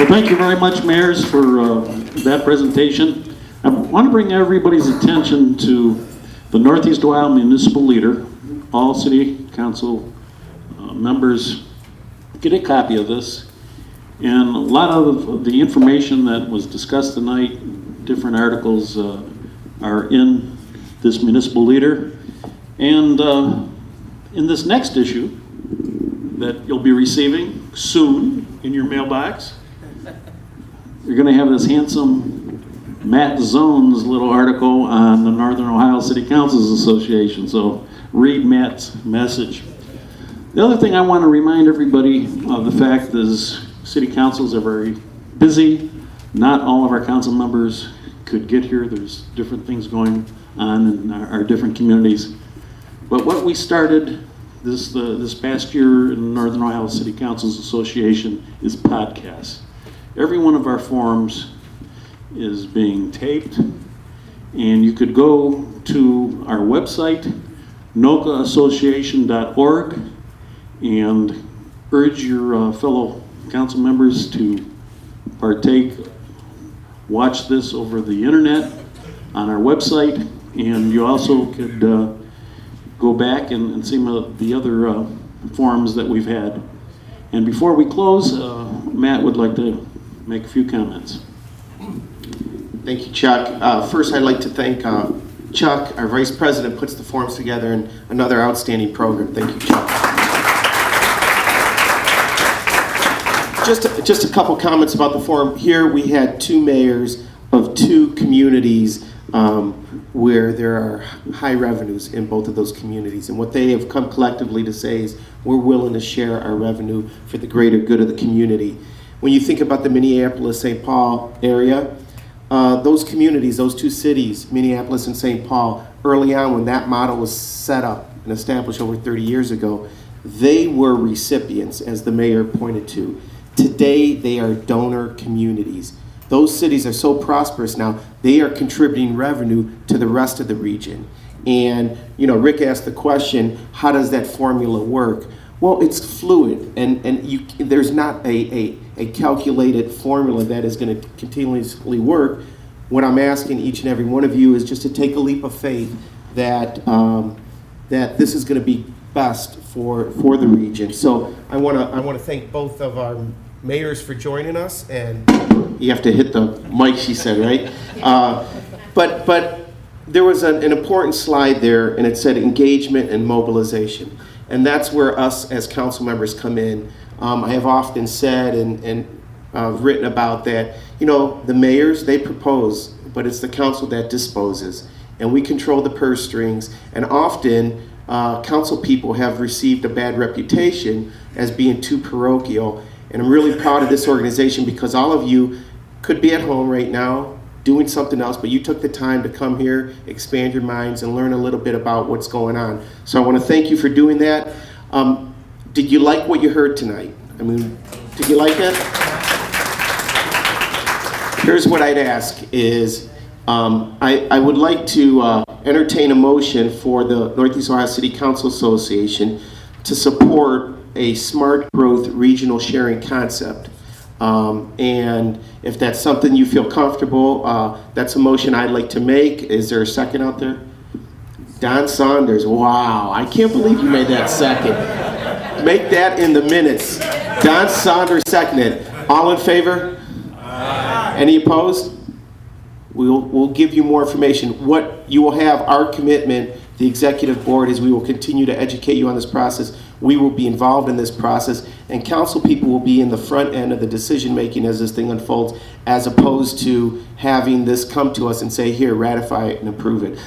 Well, thank you very much, mayors, for that presentation. I want to bring everybody's attention to the Northeast Ohio Municipal Leader. All city council members get a copy of this. And a lot of the information that was discussed tonight, different articles are in this Municipal Leader. And in this next issue that you'll be receiving soon in your mailbox, you're going to have this handsome Matt Zone's little article on the Northern Ohio City Councils Association. So read Matt's message. The other thing I want to remind everybody of the fact is city councils are very busy. Not all of our council members could get here. There's different things going on in our different communities. But what we started this past year in the Northern Ohio City Councils Association is podcasts. Every one of our forums is being taped, and you could go to our website, NOCCAassociation.org, and urge your fellow council members to partake, watch this over the internet on our website, and you also could go back and see the other forums that we've had. And before we close, Matt would like to make a few comments. Thank you, Chuck. First, I'd like to thank Chuck, our Vice President, puts the forums together, and another outstanding program. Thank you, Chuck. Just a couple comments about the forum. Here we had two mayors of two communities where there are high revenues in both of those communities. And what they have come collectively to say is we're willing to share our revenue for the greater good of the community. When you think about the Minneapolis-St. Paul area, those communities, those two cities, Minneapolis and St. Paul, early on when that model was set up and established over 30 years ago, they were recipients, as the mayor pointed to. Today, they are donor communities. Those cities are so prosperous now, they are contributing revenue to the rest of the region. And, you know, Rick asked the question, how does that formula work? Well, it's fluid, and there's not a calculated formula that is going to continuously work. What I'm asking each and every one of you is just to take a leap of faith that that this is going to be best for the region. So I want to thank both of our mayors for joining us, and you have to hit the mic, she said, right? But there was an important slide there, and it said engagement and mobilization. And that's where us as council members come in. I have often said and written about that, you know, the mayors, they propose, but it's the council that disposes. And we control the purse strings. And often, council people have received a bad reputation as being too parochial. And I'm really proud of this organization because all of you could be at home right now doing something else, but you took the time to come here, expand your minds, and learn a little bit about what's going on. So I want to thank you for doing that. Did you like what you heard tonight? I mean, did you like it? Here's what I'd ask is, I would like to entertain a motion for the Northeast Ohio City Council Association to support a smart growth regional sharing concept. And if that's something you feel comfortable, that's a motion I'd like to make. Is there a second out there? Don Saunders, wow, I can't believe you made that second. Make that in the minutes. Don Saunders seconded. All in favor? Aye. Any opposed? We'll give you more information. What you will have, our commitment, the executive board, is we will continue to educate you on this process. We will be involved in this process, and council people will be in the front end of the decision making as this thing unfolds, as opposed to having this come to us and say, here, ratify it and approve it.